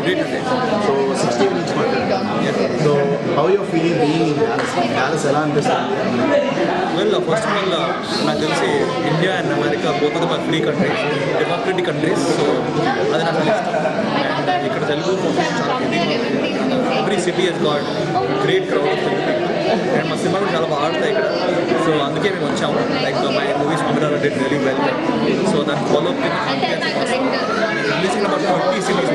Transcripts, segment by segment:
great today. So 60 minutes So how you feeling being in Dallas? Dallas ఎలా అనిపిస్తుంది? Well, first of all, నాకు తెలిసి India and America both of them are free countries, democratic countries. So అది నాకు ఇష్టం. And ఇక్కడ Telugu every city has got great crowd of Telugu people. And మా cinema కూడా చాలా బాగా ఆడుతాయి ఇక్కడ. సో అందుకే మేము వచ్చాము. Like my movies Swamidara did really well. So that follow up releasing about 20 cities.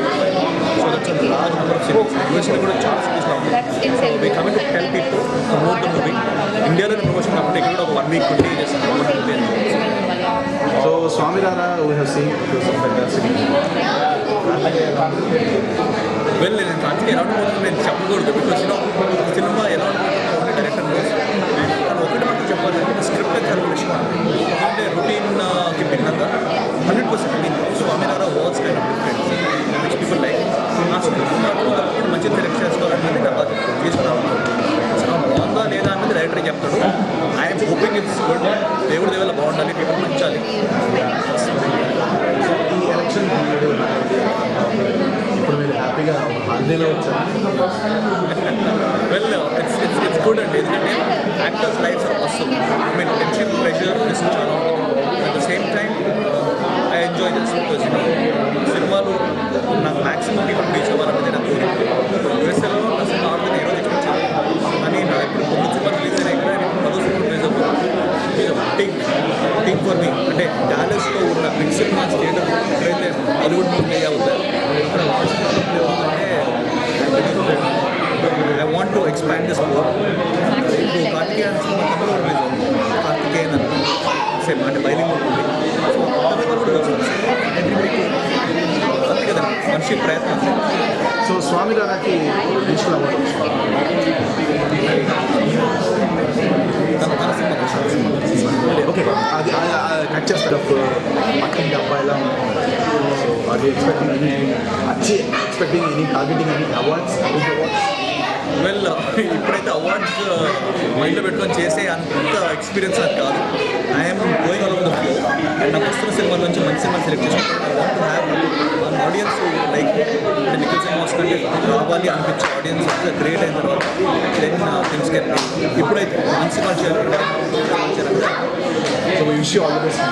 So that's a large number of cities. US కూడా చాలా cities లో ఉన్నాయి. So we coming to help people promote the movie. ఇండియాలో promotion కాబట్టి ఇక్కడ ఒక 1 week ఉండి just promote the movie. So Swamidara we have seen it was fantastic. Well, నేను దానికి ఎలా ఉంటుందో నేను చెప్పకూడదు బికాస్ సినిమా ఎలా ఉంటుందో డైరెక్టర్ ఒకటి మాత్రం చెప్పాలంటే స్క్రిప్ట్ క్యాల్కులేషన్ అంటే రొటీన్కి భిన్నంగా 100% మీన్ స్వామినారా వాల్స్ kind of different which people like ఆ స్క్రిప్ట్ మాత్రం తప్పకుండా మంచిగా సెలెక్ట్ చేసుకోవాలన్నది నా బాధ్యత తీసుకున్నాను బాగుందా లేదా అన్నది డైరెక్టర్ చెప్తాడు ఐఎమ్ హోపింగ్ ఇట్స్ గుడ్ దేవుడి దేవుళ్ళ బాగుండాలి పీపుల్ నచ్చాలి ఈ ఎలక్షన్ ఇప్పుడు మీరు హ్యాపీగా హాలిడేలో వచ్చారు వెల్ ఇట్స్ గుడ్ అండి ఎందుకంటే actors lifes are awesome I mean tension pressure risk చాలా at the same time I enjoy this because సినిమాలు నాకు మ్యాక్సిమం పీపుల్ రీచ్ అవ్వాలన్నది నా కోరిక యూఎస్ఏలో నా సినిమా ఆడుతుంది ఈరోజు ఎక్స్పెక్ట్ కానీ నా ఇప్పుడు 9 సినిమాలు రిలీజ్ అయినాయి ఇక్కడ నేను 10 సినిమా రిలీజ్ అవుతుంది థింక్ ఫర్ మీ అంటే డాలస్లో ఉన్న బిగ్ సినిమాస్ థియేటర్ ఎక్కడైతే హాలీవుడ్ మూవీ అవుతాయి అక్కడ launch I want to expand this more. ఇప్పుడు కార్తికేయన్ సినిమా తమిళలో రిలీజ్ అవుతుంది కార్తికేయన్ అని సేమ్ అంటే బైలింగ్ మూవీ సో తమిళ కూడా వస్తుంది అంతే కదా మనిషి ప్రయత్నం సో స్వామిదారాకి నేషనల్ అవార్డు తన సినిమా ఓకే అది కట్ చేస్తారు పక్కింటి అబ్బాయిలా సో అది expecting any targeting any awards well ఇప్పుడైతే అవార్డ్స్ మైండ్లో పెట్టుకొని చేసే అంత ఎక్స్పీరియన్స్ అది కాదు I'm going all over the flow and నాకు వస్తున్న సినిమాల నుంచి మంచి సినిమా సెలెక్ట్ చేసుకుంటాను I want to have one audience like Nikhil cinema వస్తుంటే రావాలి అనిపించే ఆడియన్స్ క్రియేట్ అయిన తర్వాత దెన్ థింగ్స్ కెన్ ఇప్పుడైతే మంచి సినిమా చేయాలి so wish all the best